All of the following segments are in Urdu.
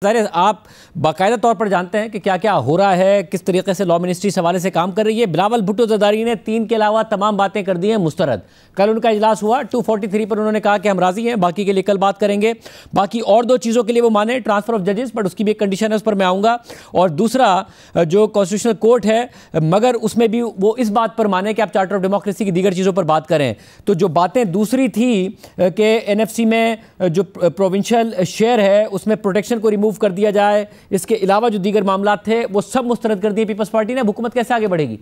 ظاہر ہے آپ باقاعدہ طور پر جانتے ہیں کہ کیا کیا ہو رہا ہے، کس طریقے سے لا منسٹری اس حوالے سے کام کر رہی ہے۔ بلاول بھٹو زرداری نے 3 کے علاوہ تمام باتیں کر دی ہیں مسترد۔ کل ان کا اجلاس ہوا، 243 پر انہوں نے کہا کہ ہم راضی ہیں، باقی کے لیے کل بات کریں گے۔ باقی اور 2 چیزوں کے لیے وہ مانے، ٹرانسفر آف ججز، بٹ اس کی بھی ایک کنڈیشن ہے، اس پر میں آؤں گا۔ اور دوسرا جو کانسٹیٹیوشنل کورٹ ہے، مگر اس میں بھی وہ اس بات پر مانے کہ آپ چارٹر آف ڈیموکریسی کی دیگر چیزوں پر بات کریں۔ تو جو باتیں دوسری تھی کہ این ایف سی میں جو پروونشل شیئر ہے اس میں پروٹیکشن کو ریموو کر دیا جائے، اس کے علاوہ جو دیگر معاملات تھے وہ سب مسترد کر دیے پیپلز پارٹی نے۔ حکومت کیسے آگے بڑھے گی؟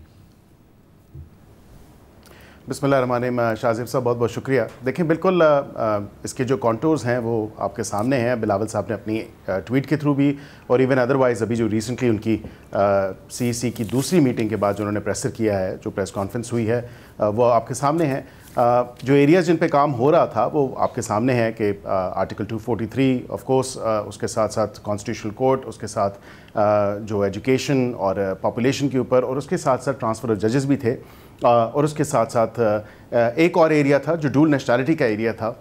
بسم اللہ الرحمن الرحیم۔ شاہزیب صاحب بہت بہت شکریہ۔ دیکھیں بالکل اس کے جو کانٹورز ہیں وہ آپ کے سامنے ہیں۔ بلاول صاحب نے اپنی ٹویٹ کے تھرو بھی اور ایون ادروائز ابھی جو ریسنٹلی ان کی سی سی کی دوسری میٹنگ کے بعد جو انہوں نے پریسر کیا ہے، جو پریس کانفرنس ہوئی ہے، وہ آپ کے سامنے ہیں۔ جو ایریاز جن پہ کام ہو رہا تھا وہ آپ کے سامنے ہے کہ آرٹیکل 243 آف کورس، اس کے ساتھ ساتھ کانسٹیٹیوشنل کورٹ، اس کے ساتھ جو ایجوکیشن اور پاپولیشن کے اوپر، اور اس کے ساتھ ساتھ ٹرانسفر آف ججز بھی تھے، اور اس کے ساتھ ساتھ ایک اور ایریا تھا جو ڈول نیشنلٹی کا ایریا تھا،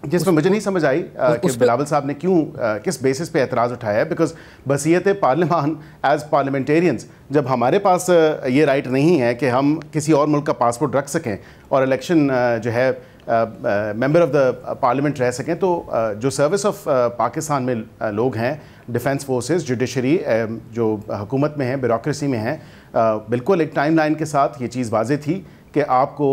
جس میں مجھے نہیں سمجھ آئی کہ بلاول صاحب نے کیوں کس بیسس پہ اعتراض اٹھایا ہے۔ بیکاز بصیت پارلیمان ایز پارلیمنٹیرینز، جب ہمارے پاس یہ رائٹ نہیں ہے کہ ہم کسی اور ملک کا پاسپورٹ رکھ سکیں اور الیکشن جو ہے ممبر آف دا پارلیمنٹ رہ سکیں، تو جو سروس آف پاکستان میں لوگ ہیں، ڈیفنس فورسز، جوڈیشری جو حکومت میں ہیں، بیوروکریسی میں ہیں، بالکل ایک ٹائم لائن کے ساتھ یہ چیز واضح تھی کہ آپ کو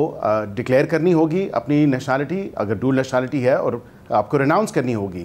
ڈکلیئر کرنی ہوگی اپنی نیشنلٹی، اگر ڈول نیشنلٹی ہے، اور آپ کو ریناؤنس کرنی ہوگی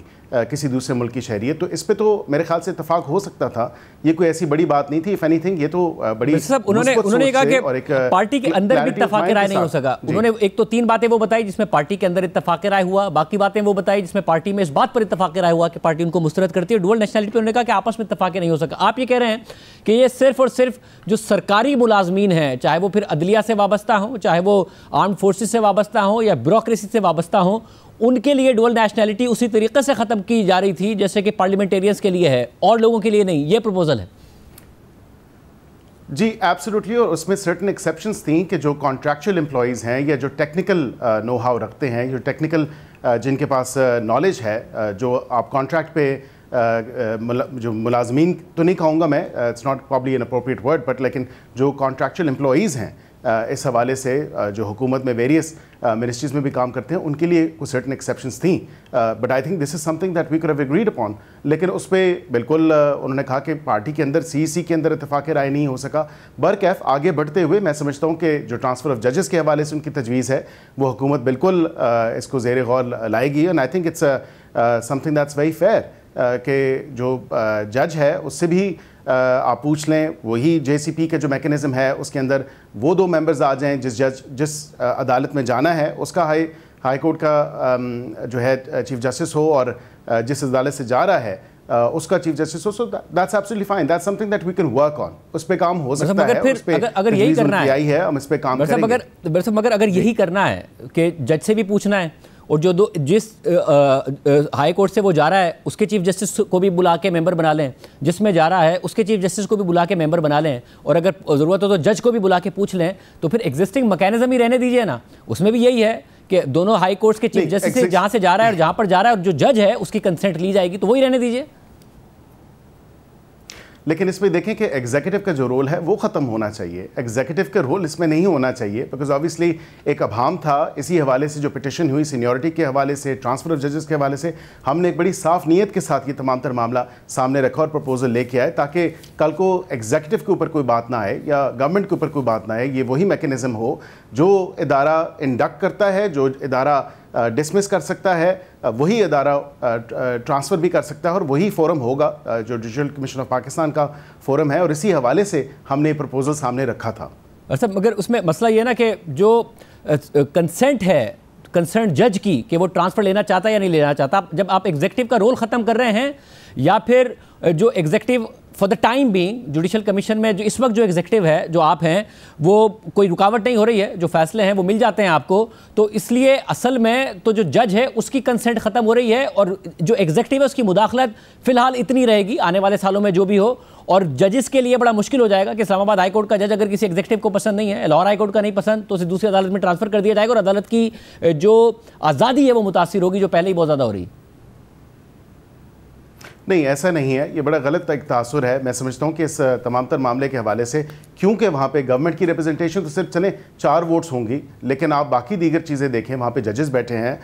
کسی دوسرے ملک کی شہریت۔ تو اس پہ تو میرے خیال سے اتفاق ہو سکتا تھا، یہ کوئی ایسی بڑی بات نہیں تھی۔ اف اینی تھنگ یہ تو بڑی انہوں نے کہا کہ پارٹی کے اندر بھی اتفاق رائے نہیں ہو سکا۔ انہوں نے ایک تو 3 باتیں وہ بتائی جس میں پارٹی کے اندر اتفاق رائے ہوا، باقی باتیں وہ بتائی جس میں پارٹی میں اس بات پر اتفاق رائے ہوا کہ پارٹی ان کو مسترد کرتی ہے۔ ڈول نیشنلٹی پہ انہوں نے کہا کہ آپس میں اتفاق نہیں ہو سکا۔ آپ یہ کہہ رہے ہیں کہ یہ صرف اور صرف جو سرکاری ملازمین ہیں، چاہے وہ پھر عدلیہ سے وابستہ ہوں، چاہے وہ آرمڈ فورسز سے وابستہ ہوں یا بیوروکریسی سے وابستہ ہوں، ان کے لیے ڈول نیشنلٹی اسی طریقے سے ختم کی جا رہی تھی جیسے کہ پارلیمنٹیرینز کے لیے ہے، اور لوگوں کے لیے نہیں۔ یہ پروپوزل ہے جی ایبسولوٹلی، اور اس میں سرٹن ایکسیپشنز تھیں کہ جو کانٹریکچوئل امپلائیز ہیں یا جو ٹیکنیکل نو ہاؤ رکھتے ہیں، جو ٹیکنیکل جن کے پاس نالج ہے، جو آپ کانٹریکٹ پہ جو ملازمین تو نہیں کہوں گا میں، it's not probably an appropriate word, but لیکن جو کانٹریکچوئل امپلائیز ہیں اس حوالے سے جو حکومت میں ویریس منسٹریز میں بھی کام کرتے ہیں، ان کے لیے کچھ سرٹن ایکسیپشنز تھیں، but I think this is something that we could have agreed upon. لیکن اس پہ بالکل انہوں نے کہا کہ پارٹی کے اندر سی کے اندر اتفاق رائے نہیں ہو سکا۔ برکیف آگے بڑھتے ہوئے میں سمجھتا ہوں کہ جو ٹرانسفر آف ججز کے حوالے سے ان کی تجویز ہے، وہ حکومت بالکل اس کو زیر غور لائے گی، and I think it's something that's very fair کہ جو جج ہے اس سے بھی آپ پوچھ لیں، وہی جے سی پی کا جو میکنزم ہے اس کے اندر وہ 2 ممبرز آ جائیں، جس عدالت میں جانا ہے اس کا ہائی کورٹ کا جو ہے چیف جسٹس ہو، اور جس عدالت سے جا رہا ہے اس کا چیف جسٹس ہو، so that's absolutely fine, that's something that we can work on. اس پہ کام ہو سکتا ہے، اس پہ اگر یہی کرنا ہے ہم اس پہ کام کریں گے۔ مگر اگر یہی کرنا ہے کہ جج سے بھی پوچھنا ہے، اور جس ہائی کورٹ سے وہ جا رہا ہے اس کے چیف جسٹس کو بھی بلا کے ممبر بنا لیں، جس میں جا رہا ہے اس کے چیف جسٹس کو بھی بلا کے ممبر بنا لیں، اور اگر ضرورت ہو تو جج کو بھی بلا کے پوچھ لیں، تو پھر ایگزسٹنگ میکینزم ہی رہنے دیجئے نا۔ اس میں بھی یہی ہے کہ دونوں ہائی کورٹس کے چیف جسٹس سے جہاں سے جا رہا ہے اور جہاں پر جا رہا ہے، اور جو جج ہے اس کی کنسنٹ لی جائے گی، تو وہی رہنے دیجئے۔ لیکن اس میں دیکھیں کہ ایگزیکٹو کا جو رول ہے وہ ختم ہونا چاہیے، ایگزیکٹو کا رول اس میں نہیں ہونا چاہیے، بیکاز آبویسلی ایک ابہام تھا اسی حوالے سے جو پٹیشن ہوئی سینیورٹی کے حوالے سے، ٹرانسفر آف ججز کے حوالے سے۔ ہم نے ایک بڑی صاف نیت کے ساتھ یہ تمام تر معاملہ سامنے رکھا اور پروپوزل لے کے آئے، تاکہ کل کو ایگزیکٹو کے اوپر کوئی بات نہ آئے یا گورنمنٹ کے اوپر کوئی بات نہ آئے، یہ وہی میکنزم ہو جو ادارہ انڈکٹ کرتا ہے، جو ادارہ ڈسمس کر سکتا ہے، وہی ادارہ ٹرانسفر بھی کر سکتا ہے، اور وہی فورم ہوگا جو جوڈیشل کمیشن آف پاکستان کا فورم ہے، اور اسی حوالے سے ہم نے یہ پروپوزل سامنے رکھا تھا۔ مگر اس میں مسئلہ یہ ہے نا کہ جو کنسنٹ ہے کنسرن جج کی کہ وہ ٹرانسفر لینا چاہتا ہے یا نہیں لینا چاہتا، جب آپ ایگزیکٹو کا رول ختم کر رہے ہیں، یا پھر جو executive for the time being judicial commission میں جو اس وقت جو ایگزیکٹو ہے جو آپ ہیں، وہ کوئی رکاوٹ نہیں ہو رہی ہے، جو فیصلے ہیں وہ مل جاتے ہیں آپ کو، تو اس لیے اصل میں تو جو جج ہے اس کی کنسنٹ ختم ہو رہی ہے، اور جو ایگزیکٹو ہے اس کی مداخلت فی الحال اتنی رہے گی آنے والے سالوں میں جو بھی ہو۔ اور ججز کے لیے بڑا مشکل ہو جائے گا کہ اسلام آباد ہائی کورٹ کا جج اگر کسی ایگزیکٹو کو پسند نہیں ہے، لاہور ہائی کورٹ کا نہیں پسند، تو اسے دوسری عدالت میں ٹرانسفر کر دیا جائے گا، اور عدالت کی جو آزادی ہے وہ متاثر ہوگی، جو پہلے ہی بہت زیادہ ہو رہی ہے۔ نہیں ایسا نہیں ہے, یہ بڑا غلط ایک تاثر ہے. میں سمجھتا ہوں کہ اس تمام تر معاملے کے حوالے سے کیونکہ وہاں پہ گورنمنٹ کی ریپرزنٹیشن تو صرف چلیں 4 ووٹس ہوں گی, لیکن آپ باقی دیگر چیزیں دیکھیں, وہاں پہ ججز بیٹھے ہیں,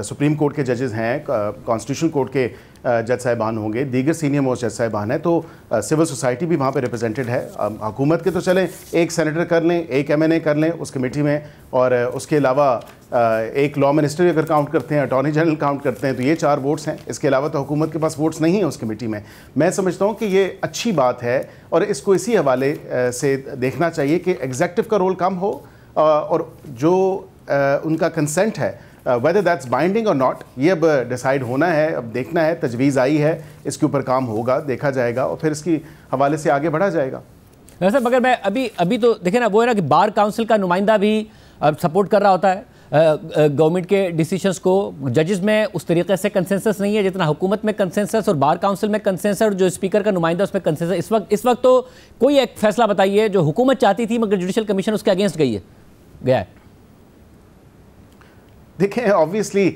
سپریم کورٹ کے ججز ہیں, کانسٹیٹیوشن کورٹ کے جج صاحبان ہوں گے, دیگر سینئر موسٹ جج صاحبان ہیں, تو سول سوسائٹی بھی وہاں پہ ریپرزینٹڈ ہے. حکومت کے تو چلیں ایک سینیٹر کر لیں, ایک ایم این اے کر لیں اس کمیٹی میں, اور اس کے علاوہ ایک لا منسٹر اگر کاؤنٹ کرتے ہیں, اٹارنی جنرل کاؤنٹ کرتے ہیں, تو یہ 4 ووٹس ہیں. اس کے علاوہ تو حکومت کے پاس ووٹس نہیں ہیں اس کمیٹی میں. میں سمجھتا ہوں کہ یہ اچھی بات ہے, اور اس کو اسی حوالے سے دیکھنا چاہیے کہ ایگزیکٹو کا رول کم ہو, اور جو ان کا کنسنٹ ہے whether that's binding or not, یہ اب ڈیسائیڈ ہونا ہے, اب دیکھنا ہے. تجویز آئی ہے, اس کے اوپر کام ہوگا, دیکھا جائے گا, اور پھر اس کی حوالے سے آگے بڑھا جائے گا. ویسے مگر میں ابھی تو دیکھیں نا, وہ ہے نا کہ بار کاؤنسل کا نمائندہ بھی سپورٹ کر رہا ہوتا ہے گورنمنٹ کے ڈیسیشنز کو. ججز میں اس طریقے سے کنسنسس نہیں ہے جتنا حکومت میں کنسنسس اور بار کاؤنسل میں کنسنسس, اور جو اسپیکر کا نمائندہ اس میں کنسنسس. اس وقت تو کوئی ایک فیصلہ بتائیے جو حکومت چاہتی تھی مگر جوڈیشل کمیشن اس کے اگینسٹ گیا ہے. دیکھیں آبویسلی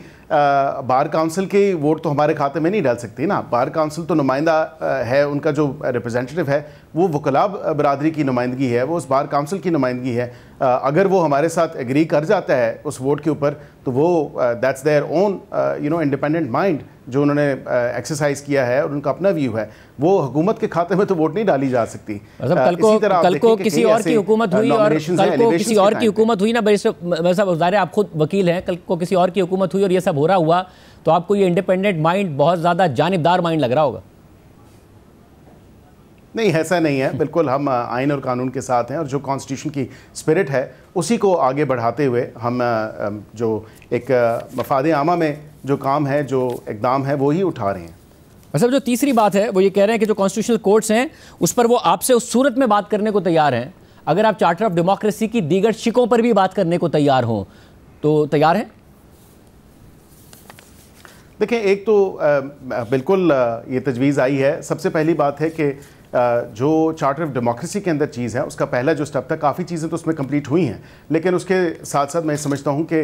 بار کاؤنسل کی ووٹ تو ہمارے کھاتے میں نہیں ڈال سکتی نا. بار کاؤنسل تو نمائندہ ہے, ان کا جو ریپرزینٹیو ہے وہ وکلاء برادری کی نمائندگی ہے, وہ اس بار کاؤنسل کی نمائندگی ہے. اگر وہ ہمارے ساتھ ایگری کر جاتا ہے اس ووٹ کے اوپر, تو وہ that's their own independent mind جو انہوں نے ایکسرسائز کیا ہے, اور ان کا اپنا ویو ہے. وہ حکومت کے کھاتے میں تو ووٹ نہیں ڈالی جا سکتی. کل کو کسی اور کی حکومت ہوئی, اور کل کو کسی اور کی حکومت ہوئی نا, ظاہر آپ خود وکیل ہیں, کل کو کسی اور کی حکومت ہوئی اور یہ سب ہو رہا ہوا, تو آپ کو یہ انڈیپینڈنٹ مائنڈ بہت زیادہ جانبدار مائنڈ لگ رہا ہوگا. نہیں ایسا نہیں ہے, بالکل ہم آئین اور قانون کے ساتھ ہیں, اور جو کانسٹیٹیوشن کی اسپرٹ ہے اسی کو آگے بڑھاتے ہوئے ہم جو ایک مفاد عامہ میں جو کام ہے, جو اقدام ہے, وہی اٹھا رہے ہیں. اصل جو تیسری بات ہے وہ یہ کہہ رہے ہیں کہ جو کانسٹیٹیوشنل کورٹس ہیں اس پر وہ آپ سے اس صورت میں بات کرنے کو تیار ہیں اگر آپ چارٹر آف ڈیموکریسی کی دیگر شقوں پر بھی بات کرنے کو تیار ہوں. تو تیار ہیں؟ دیکھیں ایک تو بالکل یہ تجویز آئی ہے. سب سے پہلی بات ہے کہ جو چارٹر آف ڈیموکریسی کے اندر چیز ہے, اس کا پہلا جو سٹیپ تھا, کافی چیزیں تو اس میں کمپلیٹ ہوئی ہیں, لیکن اس کے ساتھ ساتھ میں سمجھتا ہوں کہ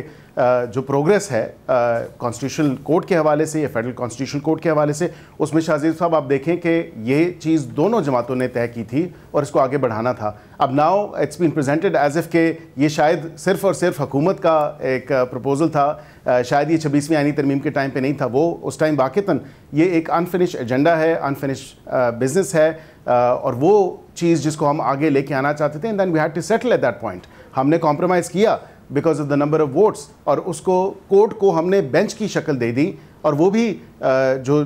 جو پروگریس ہے کانسٹیٹیوشنل کورٹ کے حوالے سے یا فیڈرل کانسٹیٹیوشنل کورٹ کے حوالے سے, اس میں شاہ زیب صاحب آپ دیکھیں کہ یہ چیز دونوں جماعتوں نے طے کی تھی اور اس کو آگے بڑھانا تھا. اب now it's been presented as if کہ یہ شاید صرف اور صرف حکومت کا ایک پروپوزل تھا, شاید یہ 26ویں آئینی ترمیم کے ٹائم پہ نہیں تھا. وہ اس ٹائم واقعتاً یہ ایک انفنش ایجنڈا ہے, انفنش بزنس ہے, اور وہ چیز جس کو ہم آگے لے کے آنا چاہتے تھے. And then we had to settle at that point. ہم نے کمپرومائز کیا because of the number of votes, اور اس کو کورٹ کو ہم نے بینچ کی شکل دے دی, اور وہ بھی جو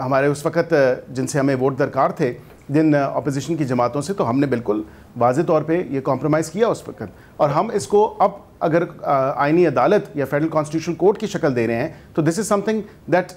ہمارے اس وقت جن سے ہمیں ووٹ درکار تھے, جن اپوزیشن کی جماعتوں سے, تو ہم نے بالکل واضح طور پہ یہ کمپرومائز کیا اس وقت. اور ہم اس کو اب اگر آئینی عدالت یا فیڈرل کانسٹیٹیوشن کورٹ کی شکل دے رہے ہیں, تو this is something that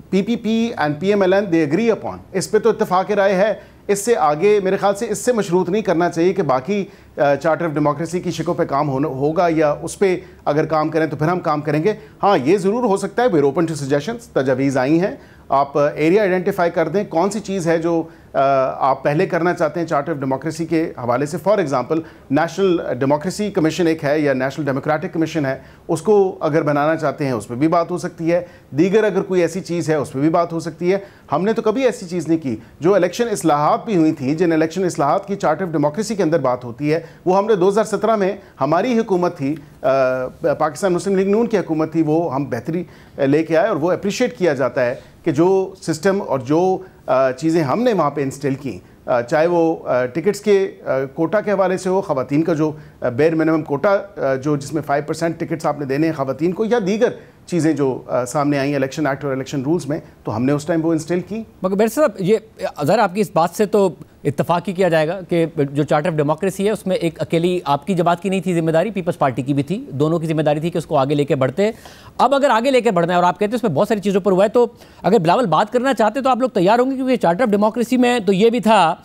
P P P and P M L N they agree upon. اس پہ تو اتفاق رائے ہے. اس سے آگے میرے خیال سے اس سے مشروط نہیں کرنا چاہیے کہ باقی چارٹر آف ڈیموکریسی کی شکوں پہ کام ہوگا, یا اس پہ اگر کام کریں تو پھر ہم کام کریں گے. ہاں یہ ضرور ہو سکتا ہے, we are open to suggestions, تجاویز آئی ہیں, آپ ایریا آئیڈینٹیفائی کر دیں کون سی چیز ہے جو آپ پہلے کرنا چاہتے ہیں چارٹر آف ڈیموکریسی کے حوالے سے. For example national democracy commission ایک ہے, یا نیشنل ڈیموکریٹک کمیشن ہے, اس کو اگر بنانا چاہتے ہیں اس پہ بھی بات ہو سکتی ہے. دیگر اگر کوئی ایسی چیز ہے اس پہ بھی بات ہو سکتی ہے. ہم نے تو کبھی ایسی چیز نہیں کی. جو الیکشن اصلاحات بھی ہوئی تھیں, جن الیکشن اصلاحات کی چارٹر آف ڈیموکریسی کے اندر بات ہوتی ہے, وہ ہم نے 2017 میں ہماری حکومت تھی, پاکستان مسلم لیگ نون کی حکومت تھی, وہ ہم بہتری لے کے آئے, اور وہ اپریشیٹ کیا جاتا ہے کہ جو سسٹم اور جو چیزیں ہم نے وہاں پہ انسٹل کی, چاہے وہ ٹکٹس کے کوٹا کے حوالے سے ہو, خواتین کا جو بیر منیمم کوٹا جو جس میں 5% ٹکٹس آپ نے دینے ہیں خواتین کو, یا دیگر چیزیں جو سامنے آئیں الیکشن ایکٹ اور الیکشن رولز میں, تو ہم نے اس ٹائم وہ انسٹل کی. مگر بیر صاحب یہ ذرا آپ کی اس بات سے تو اتفاق ہی کیا جائے گا کہ جو چارٹر آف ڈیموکریسی ہے اس میں ایک اکیلی آپ کی جماعت کی نہیں تھی ذمہ داری, پیپلز پارٹی کی بھی تھی, دونوں کی ذمہ داری تھی کہ اس کو آگے لے کے بڑھتے. اب اگر آگے لے کے بڑھنا ہے اور آپ کہتے ہیں اس میں بہت ساری چیزوں پر ہوا ہے, تو اگر بلاول بات کرنا چاہتے تو آپ لوگ تیار ہوں گے, کیونکہ چارٹر آف ڈیموکریسی میں تو یہ بھی تھا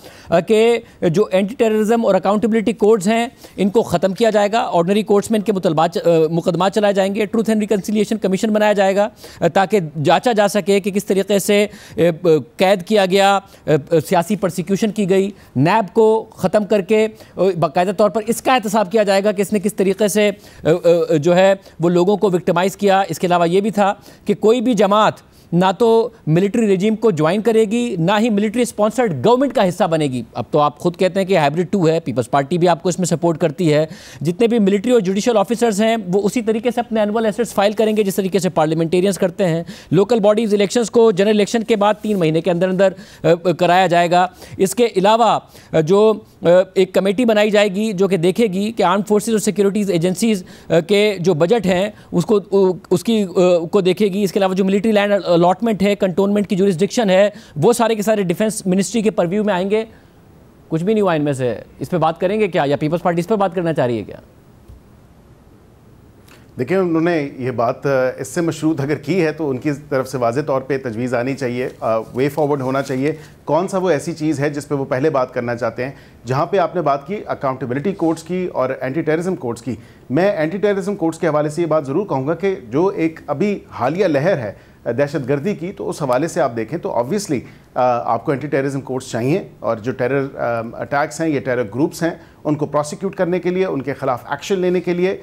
کہ جو اینٹی ٹیررزم اور اکاؤنٹیبلٹی کوڈز ہیں ان کو ختم کیا جائے گا, آرڈنری کورٹس میں ان کے مقدمات چلائے جائیں گے, ٹروتھ اینڈ ریکنسیلیشن کمیشن بنایا جائے گا تاکہ جانچا جا سکے کہ کس طریقے سے قید کیا گیا, سیاسی پرسیکیوشن کی گئی. نیب کو ختم کر کے باقاعدہ طور پر اس کا احتساب کیا جائے گا کہ اس نے کس طریقے سے جو ہے وہ لوگوں کو وکٹمائز کیا. اس کے علاوہ یہ بھی تھا کہ کوئی بھی جماعت نہ تو ملٹری رجیم کو جوائن کرے گی, نہ ہی ملٹری اسپانسرڈ گورنمنٹ کا حصہ بنے گی. اب تو آپ خود کہتے ہیں کہ ہائبرڈ 2 ہے, پیپلز پارٹی بھی آپ کو اس میں سپورٹ کرتی ہے. جتنے بھی ملٹری اور جوڈیشل آفیسرز ہیں وہ اسی طریقے سے اپنے اینول ایسٹس فائل کریں گے جس طریقے سے پارلیمنٹیرینز کرتے ہیں. لوکل باڈیز الیکشنز کو جنرل الیکشن کے بعد 3 مہینے کے اندر اندر کرایا جائے گا. اس کے علاوہ جو ایک کمیٹی بنائی جائے گی جو کہ دیکھے گی کہ آرم فورسز اور سیکیورٹیز ایجنسیز کے جو بجٹ ہیں اس کو دیکھے گی. اس کے علاوہ جو ملٹری لینڈ الاٹمنٹ ہے, کنٹونمنٹ کی جورسڈکشن ہے, وہ سارے کے سارے ڈیفنس منسٹری کے پرویو میں آئیں گے. کچھ بھی نہیں ہوا ان میں سے. اس پہ بات کریں گے کیا, یا پیپلز پارٹی اس پہ بات کرنا چاہ رہی ہے کیا؟ دیکھیں انہوں نے یہ بات اس سے مشروط اگر کی ہے تو ان کی طرف سے واضح طور پہ تجویز آنی چاہیے, وے فارورڈ ہونا چاہیے. کون سا وہ ایسی چیز ہے جس پہ وہ پہلے بات کرنا چاہتے ہیں؟ جہاں پہ آپ نے بات کی اکاؤنٹیبلٹی کورٹس کی اور اینٹی ٹیررزم کورٹس کی, میں اینٹی ٹیررزم کورٹس کے حوالے سے یہ بات ضرور کہوں گا کہ جو ایک ابھی حالیہ لہر ہے دہشت گردی کی, تو اس حوالے سے آپ دیکھیں تو آبویسلی آپ کو اینٹی ٹیررزم کورٹس چاہیے, اور جو ٹیرر اٹیکس ہیں یا ٹیرر گروپس ہیں ان کو پروسیکیوٹ کرنے کے لیے, ان کے خلاف ایکشن لینے کے لیے,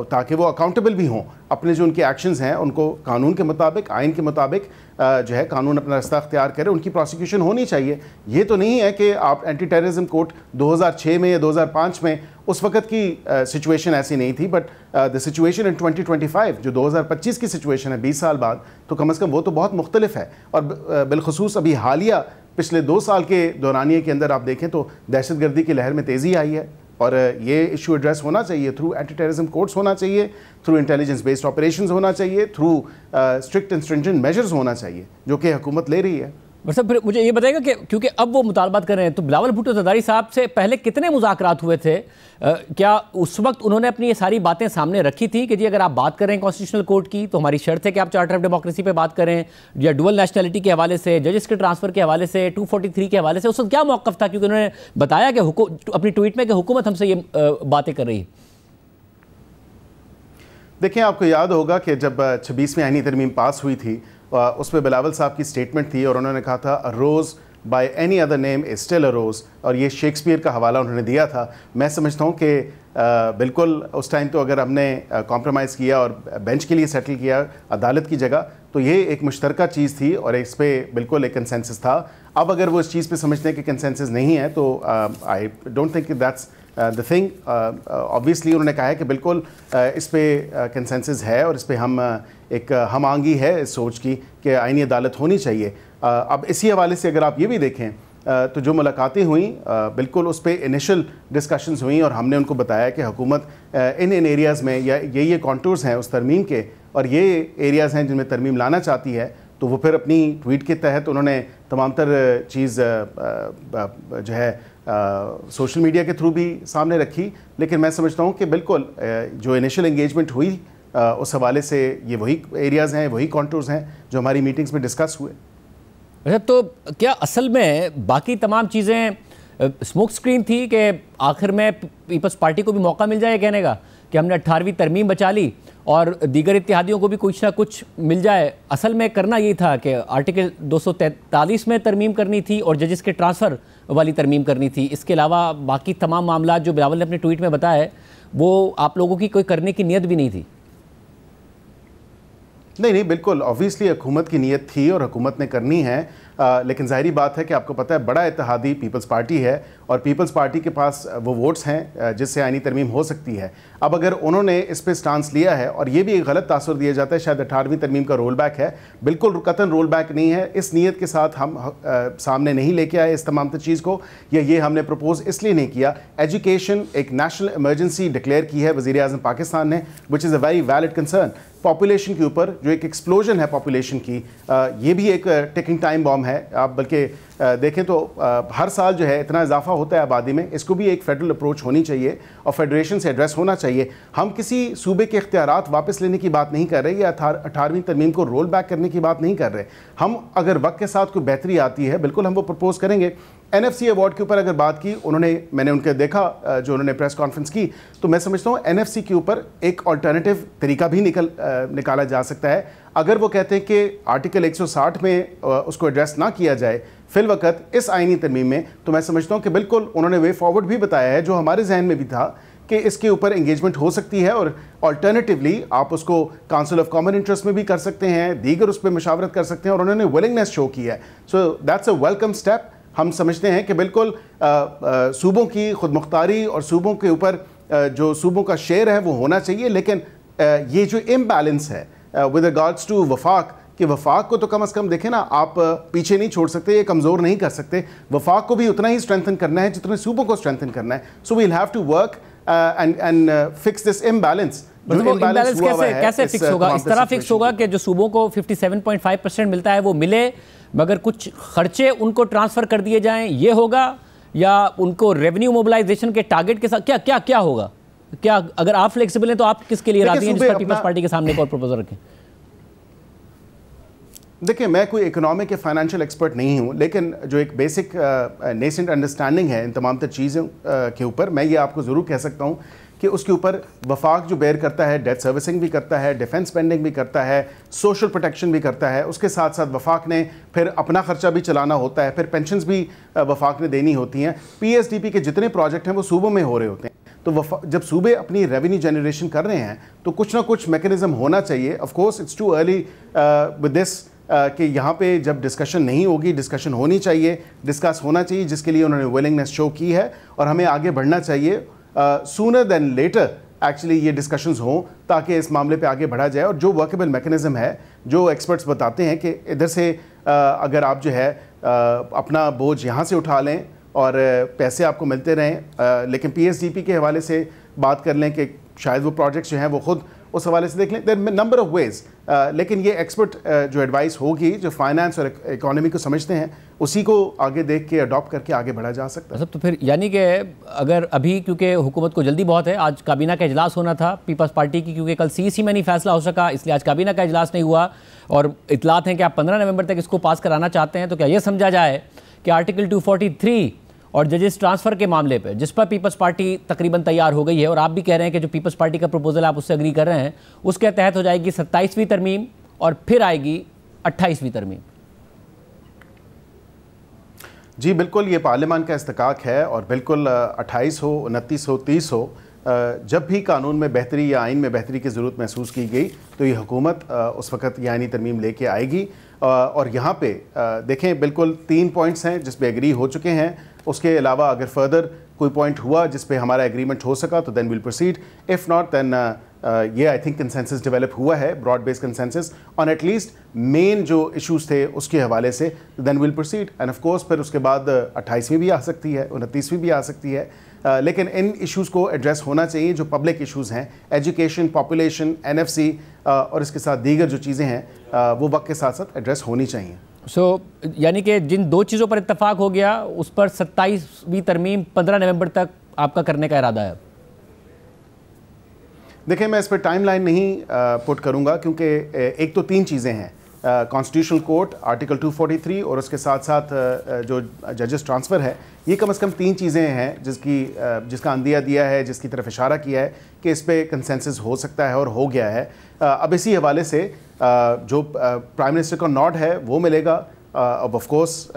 تاکہ وہ اکاؤنٹیبل بھی ہوں اپنے جو ان کے ایکشنز ہیں ان کو قانون کے مطابق, آئین کے مطابق جو ہے قانون اپنا رستہ اختیار کرے, ان کی پروسیکیوشن ہونی چاہیے. یہ تو نہیں ہے کہ آپ اینٹی ٹیررزم کورٹ 2006 میں یا 2005 میں, اس وقت کی سچویشن ایسی نہیں تھی, بٹ دا سچویشن ان 2025 جو 2025 کی سچویشن ہے 20 سال بعد, تو کم از کم وہ تو بہت مختلف ہے. اور بالخصوص ابھی حالیہ پچھلے 2 سال کے دورانیے کے اندر آپ دیکھیں تو دہشت گردی کی لہر میں تیزی آئی ہے, اور یہ ایشو ایڈریس ہونا چاہیے تھرو اینٹی ٹیررزم کورٹس ہونا چاہیے, تھرو انٹیلیجنس بیسڈ آپریشنز ہونا چاہیے, through strict and stringent measures ہونا چاہیے جو کہ حکومت لے رہی ہے. مطلب پھر مجھے یہ بتائے گا کہ کیونکہ اب وہ مطالبات کر رہے ہیں, تو بلاول بھٹو زرداری صاحب سے پہلے کتنے مذاکرات ہوئے تھے؟ کیا اس وقت انہوں نے اپنی یہ ساری باتیں سامنے رکھی تھی کہ جی اگر آپ بات کریں کانسٹیٹیوشنل کورٹ کی تو ہماری شرط ہے کہ آپ چارٹر آف ڈیموکریسی پہ بات کریں, یا ڈوئل نیشنلٹی کے حوالے سے, ججز کے ٹرانسفر کے حوالے سے, 243 کے حوالے سے, اس وقت کیا موقف تھا؟ کیونکہ انہوں نے بتایا کہ اپنی ٹویٹ میں کہ حکومت ہم سے یہ باتیں کر رہی ہے. دیکھیں آپ کو یاد ہوگا کہ جب 26ویں آئینی ترمیم پاس ہوئی تھی, اس میں بلاول صاحب کی سٹیٹمنٹ تھی اور انہوں نے کہا تھا rose by any other name is still a rose, اور یہ شیکسپیئر کا حوالہ انہوں نے دیا تھا. میں سمجھتا ہوں کہ بالکل اس ٹائم تو اگر ہم نے کمپرومائز کیا اور بینچ کے لیے سیٹل کیا عدالت کی جگہ, تو یہ ایک مشترکہ چیز تھی اور اس پہ بالکل ایک کنسنسس تھا. اب اگر وہ اس چیز پہ سمجھتے ہیں کہ کنسنسس نہیں ہے تو I don't think that's the thing. obviously انہوں نے کہا ہے کہ بالکل اس پہ کنسنسس ہے اور اس پہ ہم ایک ہم آہنگی ہے اس سوچ کی کہ آئینی عدالت ہونی چاہیے. اب اسی حوالے سے اگر آپ یہ بھی دیکھیں تو جو ملاقاتیں ہوئیں بالکل اس پہ انیشل ڈسکشنز ہوئیں, اور ہم نے ان کو بتایا کہ حکومت ان ایریاز میں یا یہ کانٹورز ہیں اس ترمیم کے, اور یہ ایریاز ہیں جن میں ترمیم لانا چاہتی ہے, تو وہ پھر اپنی ٹویٹ کے تحت انہوں نے تمام تر چیز جو ہے سوشل میڈیا کے تھرو بھی سامنے رکھی. لیکن میں سمجھتا ہوں کہ بالکل جو انیشل انگیجمنٹ ہوئی اس حوالے سے یہ وہی ایریاز ہیں, وہی کانٹورز ہیں جو ہماری میٹنگز میں ڈسکس ہوئے. تو کیا اصل میں باقی تمام چیزیں اسموک اسکرین تھی کہ آخر میں پیپلز پارٹی کو بھی موقع مل جائے کہنے کا کہ ہم نے 18ویں ترمیم بچا لی اور دیگر اتحادیوں کو بھی کچھ نہ کچھ مل جائے؟ اصل میں کرنا یہ تھا کہ آرٹیکل 243 میں ترمیم کرنی تھی اور ججز کے ٹرانسفر والی ترمیم کرنی تھی. اس کے علاوہ باقی تمام معاملات جو بلاول نے اپنے ٹویٹ میں بتایا ہے وہ آپ لوگوں کی کوئی کرنے کی نیت بھی نہیں تھی. نہیں بالکل آبویسلی حکومت کی نیت تھی اور حکومت نے کرنی ہے, لیکن ظاہری بات ہے کہ آپ کو پتہ ہے بڑا اتحادی پیپلز پارٹی ہے, اور پیپلز پارٹی کے پاس وہ ووٹس ہیں جس سے آئینی ترمیم ہو سکتی ہے. اب اگر انہوں نے اس پہ سٹانس لیا ہے, اور یہ بھی ایک غلط تاثر دیا جاتا ہے شاید 18ویں ترمیم کا رول بیک ہے, بالکل قطعاً رول بیک نہیں ہے. اس نیت کے ساتھ ہم سامنے نہیں لے کے آئے اس تمام تر چیز کو, یا یہ ہم نے پروپوز اس لیے نہیں کیا. ایجوکیشن ایک نیشنل ایمرجنسی ڈکلیئر کی ہے وزیر اعظم پاکستان نے, which is a very valid concern. Population کے اوپر جو ایک ایکسپلوژن ہے پاپولیشن کی, یہ بھی ایک ٹیکنگ ٹائم بام ہے. آپ بلکہ دیکھیں تو ہر سال جو ہے اتنا اضافہ ہوتا ہے آبادی میں, اس کو بھی ایک فیڈرل اپروچ ہونی چاہیے اور فیڈریشن سے ایڈریس ہونا چاہیے. ہم کسی صوبے کے اختیارات واپس لینے کی بات نہیں کر رہے یا 18ویں ترمیم کو رول بیک کرنے کی بات نہیں کر رہے. ہم اگر وقت کے ساتھ کوئی بہتری آتی ہے بالکل ہم وہ پرپوز کریں گے. این ایف سی ایوارڈ کے اوپر اگر بات کی میں نے ان کے دیکھا جو انہوں نے پریس کانفرنس کی, تو میں سمجھتا ہوں این ایف سی کے اوپر ایک آلٹرنیٹیو طریقہ بھی نکالا جا سکتا ہے. اگر وہ کہتے ہیں کہ آرٹیکل 160 میں اس کو ایڈریس نہ کیا جائے فی الوقت اس آئینی ترمیم میں, تو میں سمجھتا ہوں کہ بالکل انہوں نے وے فارورڈ بھی بتایا ہے جو ہمارے ذہن میں بھی تھا کہ اس کے اوپر انگیجمنٹ ہو سکتی ہے, اور آلٹرنیٹیولی آپ اس کو کاؤنسل آف کامن انٹرسٹ میں بھی کر سکتے ہیں, دیگر اس پہ مشاورت کر سکتے ہیں, اور انہوں نے ولنگنیس شو کی ہے. So that's a welcome step. ہم سمجھتے ہیں کہ بالکل صوبوں کی خود مختاری اور صوبوں کے اوپر جو صوبوں کا شیئر ہے وہ ہونا چاہیے, لیکن یہ جو امبیلنس ہے ود ریگارڈس ٹو وفاق, کہ وفاق کو تو کم از کم دیکھیں نا, آپ پیچھے نہیں چھوڑ سکتے, یہ کمزور نہیں کر سکتے. وفاق کو بھی اتنا ہی اسٹرینتھن کرنا ہے جتنے صوبوں کو اسٹرینتھن کرنا ہے. So we'll have to work and fix this imbalance. کیسے فکس ہوگا؟ اس طرح فکس ہوگا کہ جو صوبوں کو 57.5% ملتا ہے وہ ملے, مگر کچھ خرچے ان کو ٹرانسفر کر دیے جائیں, یہ ہوگا؟ یا ان کو ریونیو موبلائزیشن کے ٹارگٹ کے ساتھ کیا ہوگا؟ کیا اگر آپ فلیکسیبل ہیں تو آپ کس کے لیے راضی ہیں جس پر پیپلز پارٹی کے سامنے ایک اور پروپوزل رکھیں؟ دیکھیں, میں کوئی اکنامک یا فائنینشیل ایکسپرٹ نہیں ہوں, لیکن جو ایک بیسک نیسنٹ انڈرسٹینڈنگ ہے ان تمام تر چیزوں کے اوپر, میں یہ آپ کو ضرور کہہ سکتا ہوں کہ اس کے اوپر وفاق جو بیئر کرتا ہے, ڈیٹ سروسنگ بھی کرتا ہے, ڈیفنس اسپینڈنگ بھی کرتا ہے, سوشل پروٹیکشن بھی کرتا ہے, اس کے ساتھ ساتھ وفاق نے پھر اپنا خرچہ بھی چلانا ہوتا ہے, پھر پینشنز بھی وفاق نے دینی ہوتی ہیں. پی ایس ڈی پی کے جتنے پروجیکٹ ہیں وہ صوبوں میں ہو رہے ہوتے ہیں. تو جب صوبے اپنی ریونیو جنریشن کر رہے ہیں تو کچھ نہ کچھ میکینزم ہونا چاہیے. Of course it's too early with this کہ یہاں پہ جب ڈسکشن نہیں ہوگی, ڈسکشن ہونی چاہیے, ڈسکس ہونا چاہیے, جس کے لیے انہوں نے ولنگنیس شو کی ہے, اور ہمیں آگے بڑھنا چاہیے. سونر دین لیٹر ایکچولی یہ ڈسکشنز ہوں تاکہ اس معاملے پہ آگے بڑھا جائے. اور جو ورکیبل میکینزم ہے, جو ایکسپرٹس بتاتے ہیں کہ ادھر سے اگر آپ جو ہے اپنا بوجھ یہاں سے اٹھا لیں اور پیسے آپ کو ملتے رہیں, لیکن پی ایس ڈی پی کے حوالے سے بات کر لیں کہ شاید وہ پروجیکٹس جو ہیں وہ خود اس حوالے سے دیکھ لیں. دیر نمبر آف ویز, لیکن یہ ایکسپرٹ جو ایڈوائس ہوگی, جو فائنانس اور اکانومی کو سمجھتے ہیں, اسی کو آگے دیکھ کے اڈاپٹ کر کے آگے بڑھا جا سکتا ہے. تو پھر یعنی کہ اگر ابھی, کیونکہ حکومت کو جلدی بہت ہے, آج کابینہ کا اجلاس ہونا تھا پیپلز پارٹی کی, کیونکہ کل سی میں نہیں فیصلہ ہو سکا, اس لیے آج کابینہ کا اجلاس نہیں ہوا, اور اطلاعات ہیں کہ آپ 15 نومبر تک اس کو پاس کرانا چاہتے ہیں. تو کیا یہ سمجھا جائے کہ آرٹیکل 243 اور ججز ٹرانسفر کے معاملے پہ, جس پر پیپلز پارٹی تقریباً تیار ہو گئی ہے, اور آپ بھی کہہ رہے ہیں کہ جو پیپلز پارٹی کا پروپوزل آپ اس سے اگری کر رہے ہیں, اس کے تحت ہو جائے گی 27ویں ترمیم اور پھر آئے گی 28ویں ترمیم؟ جی بالکل, یہ پارلیمان کا استحقاق ہے, اور بالکل 28 ہو, 29 ہو, 30 ہو, جب بھی قانون میں بہتری یا آئین میں بہتری کی ضرورت محسوس کی گئی تو یہ حکومت اس وقت یہ آئینی ترمیم لے کے آئے گی. اور یہاں پہ دیکھیں بالکل 3 پوائنٹس ہیں جس پہ ایگری ہو چکے ہیں. اس کے علاوہ اگر فردر کوئی پوائنٹ ہوا جس پہ ہمارا ایگریمنٹ ہو سکا تو then we'll proceed. If not then یہ آئی تھنک کنسنسس ڈیولپ ہوا ہے, broad base consensus on at least main جو ایشوز تھے اس کے حوالے سے, then we'll proceed. And of course پھر اس کے بعد 28ویں بھی آ سکتی ہے, 29ویں بھی آ سکتی ہے, لیکن ان ایشوز کو ایڈریس ہونا چاہیے جو پبلک ایشوز ہیں, ایجوکیشن, پاپولیشن, NFC اور اس کے ساتھ دیگر جو چیزیں ہیں وہ وقت کے ساتھ ساتھ ایڈریس ہونی چاہیے. یعنی کہ جن 2 چیزوں پر اتفاق ہو گیا اس پر 27ویں ترمیم 15 نومبر تک آپ کا کرنے کا ارادہ ہے؟ دیکھیں, میں اس پہ ٹائم لائن نہیں پٹ کروں گا, کیونکہ ایک تو 3 چیزیں ہیں, کانسٹیٹیوشنل کورٹ, آرٹیکل 243 اور اس کے ساتھ ساتھ جو ججز ٹرانسفر ہے, یہ کم از کم 3 چیزیں ہیں جس کا اندیہ دیا ہے, جس کی طرف اشارہ کیا ہے کہ اس پہ کنسنسس ہو سکتا ہے اور ہو گیا ہے. اب اسی حوالے سے جو پرائم منسٹر کا نوٹ ہے وہ ملے گا. اب آف کورس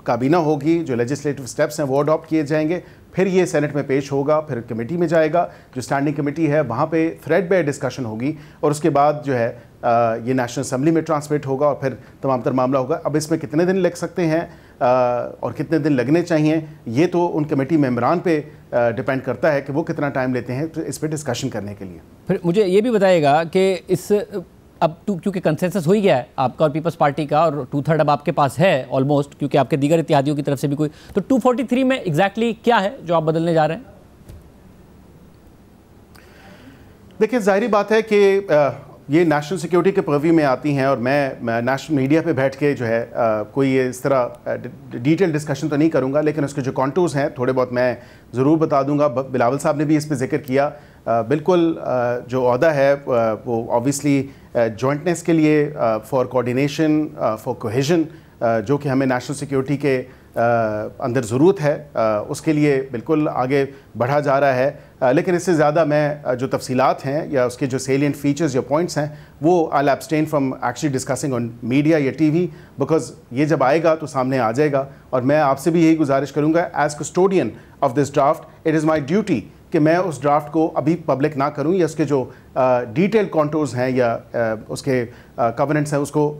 کابینہ ہوگی, جو لیجسلیٹو سٹیپس ہیں وہ اڈاپٹ کیے جائیں گے, پھر یہ سینٹ میں پیش ہوگا, پھر کمیٹی میں جائے گا, جو اسٹینڈنگ کمیٹی ہے وہاں پہ تھریڈ بائی ڈسکشن ہوگی, اور اس کے بعد جو ہے یہ نیشنل اسمبلی میں ٹرانسمیٹ ہوگا, اور پھر تمام تر معاملہ ہوگا. اب اس میں کتنے دن لگ سکتے ہیں اور کتنے دن لگنے چاہیے, یہ تو ان کمیٹی ممبران پہ ڈپینڈ کرتا ہے کہ وہ کتنا ٹائم لیتے ہیں اس پہ ڈسکشن کرنے کے لیے. پھر مجھے یہ بھی بتائیے گا کہ اس اب کیونکہ کنسنسس ہو ہی گیا ہے آپ کا اور پیپلز پارٹی کا, اور 2/3 اب آپ کے پاس ہے آلموسٹ, کیونکہ آپ کے دیگر اتحادیوں کی طرف سے بھی کوئی, تو 243 میں ایگزیکٹلی کیا ہے جو آپ بدلنے جا رہے ہیں؟ دیکھیں, ظاہری بات ہے کہ یہ نیشنل سیکیورٹی کے پرویو میں آتی ہیں, اور میں نیشنل میڈیا پہ بیٹھ کے جو ہے کوئی اس طرح ڈیٹیل ڈسکشن تو نہیں کروں گا, لیکن اس کے جو کانٹورز ہیں تھوڑے بہت میں ضرور بتا دوں گا. بلاول صاحب نے بھی اس پہ ذکر کیا. بالکل جو عہدہ ہے وہ آبویسلی جوائنٹنیس کے لیے, فار کوآرڈینیشن, فار کوہیژن, جو کہ ہمیں نیشنل سیکیورٹی کے اندر ضرورت ہے, اس کے لیے بالکل آگے بڑھا جا رہا ہے. لیکن اس سے زیادہ میں جو تفصیلات ہیں یا اس کے جو سیلینٹ فیچرز یا پوائنٹس ہیں وہ I will abstain from actually discussing on media یا ٹی وی, بیکاز یہ جب آئے گا تو سامنے آ جائے گا. اور میں آپ سے بھی یہی گزارش کروں گا, as custodian of this draft, it is my duty کہ میں اس ڈرافٹ کو ابھی پبلک نہ کروں یا اس کے جو ڈیٹیل کانٹورز ہیں یا اس کے کورننٹس ہیں اس کو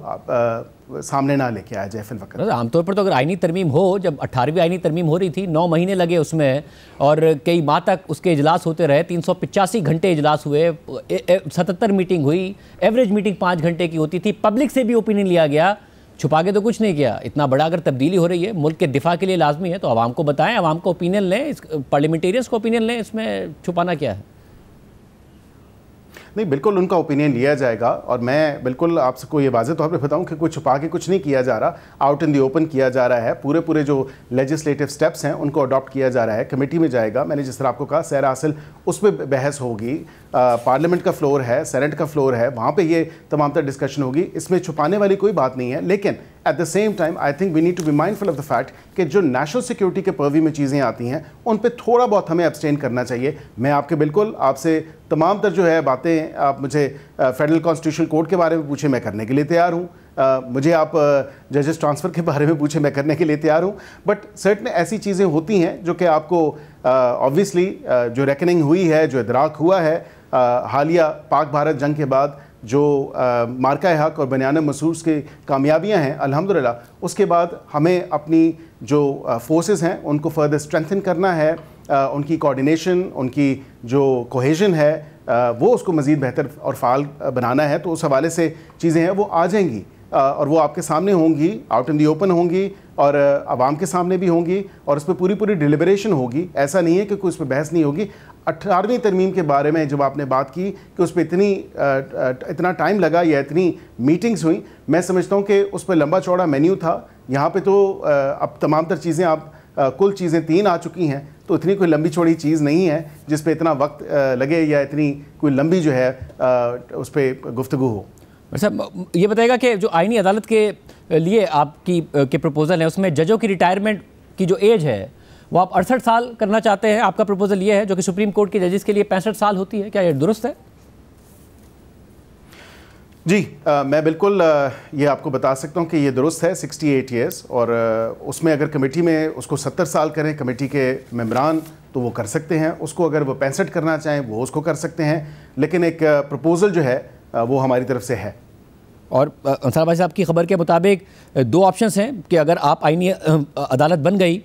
سامنے نہ لے کے آیا جائے فی الوقت. عام طور پر تو اگر آئینی ترمیم ہو، جب 18ویں آئینی ترمیم ہو رہی تھی 9 مہینے لگے اس میں اور کئی ماہ تک اس کے اجلاس ہوتے رہے، 385 گھنٹے اجلاس ہوئے، 77 میٹنگ ہوئی، ایوریج میٹنگ 5 گھنٹے کی ہوتی تھی، پبلک سے بھی اوپینین لیا گیا، چھپا کے تو کچھ نہیں کیا. اتنا بڑا اگر تبدیلی ہو رہی ہے ملک کے دفاع کے لیے لازمی ہے تو عوام کو بتائیں، عوام کو اوپینین لیں، پارلیمنٹیرینس کو اوپینین لیں، اس میں چھپانا کیا ہے؟ نہیں، بالکل ان کا اوپینین لیا جائے گا اور میں بالکل آپ کو یہ واضح طور پہ بتاؤں کہ کوئی چھپا کے کچھ نہیں کیا جا رہا، آؤٹ ان دی اوپن کیا جا رہا ہے. پورے جو لیجسلیٹو سٹیپس ہیں ان کو اڈاپٹ کیا جا رہا ہے، کمیٹی میں جائے گا. میں نے جس طرح آپ کو کہا سیر حاصل اس پہ بحث ہوگی، پارلیمنٹ کا فلور ہے، سینٹ کا فلور ہے، وہاں پہ یہ تمام تر ڈسکشن ہوگی. اس میں چھپانے والی کوئی بات نہیں ہے، لیکن at the same time I think we need to be mindful of the fact کہ جو نیشنل سیکورٹی کے پرویو میں چیزیں آتی ہیں ان پہ تھوڑا بہت ہمیں ابسٹین کرنا چاہیے. میں آپ کے بالکل آپ سے تمام تر جو ہے باتیں آپ مجھے فیڈرل کانسٹیٹیوشن کوڈ کے بارے میں پوچھیں، میں کرنے کے لیے تیار ہوں. مجھے آپ ججز ٹرانسفر کے بارے میں پوچھیں، میں کرنے کے لیے تیار ہوں. بٹ سرٹن ایسی چیزیں ہوتی ہیں جو کہ آپ کو آبویسلی جو ریکننگ ہوئی ہے، جو ادراک ہوا ہے حالیہ پاک بھارت جنگ کے بعد، جو مارکہ حق اور بنیان مسعود کی کامیابیاں ہیں الحمدللہ، اس کے بعد ہمیں اپنی جو فورسز ہیں ان کو فردر اسٹرینتھن کرنا ہے، ان کی کوآرڈینیشن، ان کی جو کوہیژن ہے وہ اس کو مزید بہتر اور فعال بنانا ہے. تو اس حوالے سے چیزیں ہیں وہ آ جائیں گی اور وہ آپ کے سامنے ہوں گی، آؤٹ ان دی اوپن ہوں گی اور عوام کے سامنے بھی ہوں گی اور اس پہ پوری ڈیلیبریشن ہوگی. ایسا نہیں ہے کہ کوئی اس پہ بحث نہیں ہوگی. 18ویں ترمیم کے بارے میں جب آپ نے بات کی کہ اس پہ اتنا ٹائم لگا یا اتنی میٹنگز ہوئیں، میں سمجھتا ہوں کہ اس پہ لمبا چوڑا مینیو تھا. یہاں پہ تو اب تمام تر چیزیں کل چیزیں 3 آ چکی ہیں، تو اتنی کوئی لمبی چوڑی چیز نہیں ہے جس پہ اتنا وقت لگے یا اتنی کوئی لمبی جو ہے اس پہ گفتگو ہو. صاحب یہ بتائے گا کہ جو آئینی عدالت کے لیے آپ کی پروپوزل ہے اس میں ججوں کی ریٹائرمنٹ کی جو ایج ہے وہ آپ 68 سال کرنا چاہتے ہیں. آپ کا پروپوزل یہ ہے جو کہ سپریم کورٹ کے ججز کے لیے 65 سال ہوتی ہے، کیا یہ درست ہے؟ جی میں بالکل یہ آپ کو بتا سکتا ہوں کہ یہ درست ہے، 68 ایئرس. اور اس میں اگر کمیٹی میں اس کو 70 سال کریں کمیٹی کے ممبران تو وہ کر سکتے ہیں، اس کو اگر وہ 65 کرنا چاہیں وہ اس کو کر سکتے ہیں. لیکن ایک پروپوزل جو ہے وہ ہماری طرف سے ہے. اور انصار بھائی صاحب کی خبر کے مطابق 2 آپشنز ہیں کہ اگر آپ آئینی عدالت بن گئی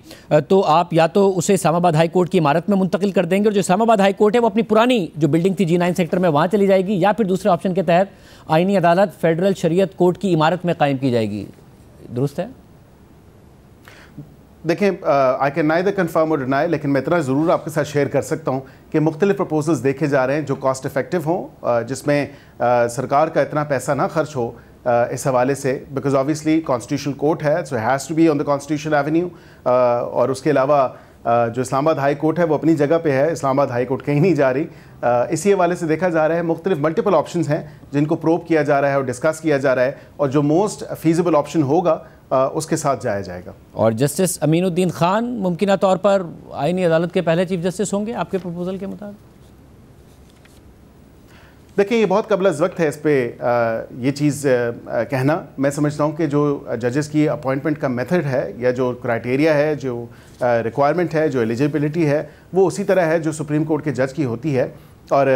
تو آپ یا تو اسے اسلام آباد ہائی کورٹ کی عمارت میں منتقل کر دیں گے اور جو اسلام آباد ہائی کورٹ ہے وہ اپنی پرانی جو بلڈنگ تھی G9 سیکٹر میں وہاں چلی جائے گی، یا پھر دوسرے آپشن کے تحت آئینی عدالت فیڈرل شریعت کورٹ کی عمارت میں قائم کی جائے گی. درست ہے؟ دیکھیں آئی کین نائدر کنفرم اور ڈینائی، لیکن میں اتنا ضرور آپ کے ساتھ شیئر کر سکتا ہوں کہ مختلف پروپوزلز دیکھے جا رہے ہیں جو کاسٹ افیکٹو ہوں، جس میں سرکار کا اتنا پیسہ نہ خرچ ہو اس حوالے سے، بیکاز آبویسلی کانسٹیٹیوشن کورٹ ہے، so has to be on the Constitution Avenue. اور اس کے علاوہ جو اسلام آباد ہائی کورٹ ہے وہ اپنی جگہ پہ ہے، اسلام آباد ہائی کورٹ کہیں نہیں جا رہی. اسی حوالے سے دیکھا جا رہا ہے مختلف ملٹیپل آپشنز ہیں جن کو پروب کیا جا رہا ہے اور ڈسکس کیا جا رہا ہے، اور جو موسٹ فیزیبل آپشن ہوگا اس کے ساتھ جایا جائے گا. اور جسٹس امین الدین خان ممکنہ طور پر آئینی عدالت کے پہلے چیف جسٹس ہوں گے آپ کے پروپوزل کے مطابق؟ دیکھیں یہ بہت قبل از وقت ہے اس پہ یہ چیز کہنا. میں سمجھتا ہوں کہ جو ججز کی اپوائنٹمنٹ کا میتھڈ ہے یا جو کرائٹیریا ہے، جو ریکوائرمنٹ ہے، جو ایلیجیبلٹی ہے، وہ اسی طرح ہے جو سپریم کورٹ کے جج کی ہوتی ہے. اور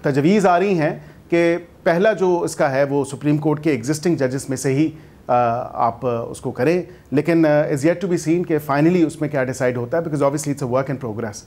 تجویز آ رہی ہیں کہ پہلا جو اس کا ہے وہ سپریم کورٹ کے ایگزسٹنگ ججز میں سے ہی آپ اس کو کریں، لیکن is yet to be seen کہ فائنلی اس میں کیا ڈیسائیڈ ہوتا ہے، because obviously it's a work in progress.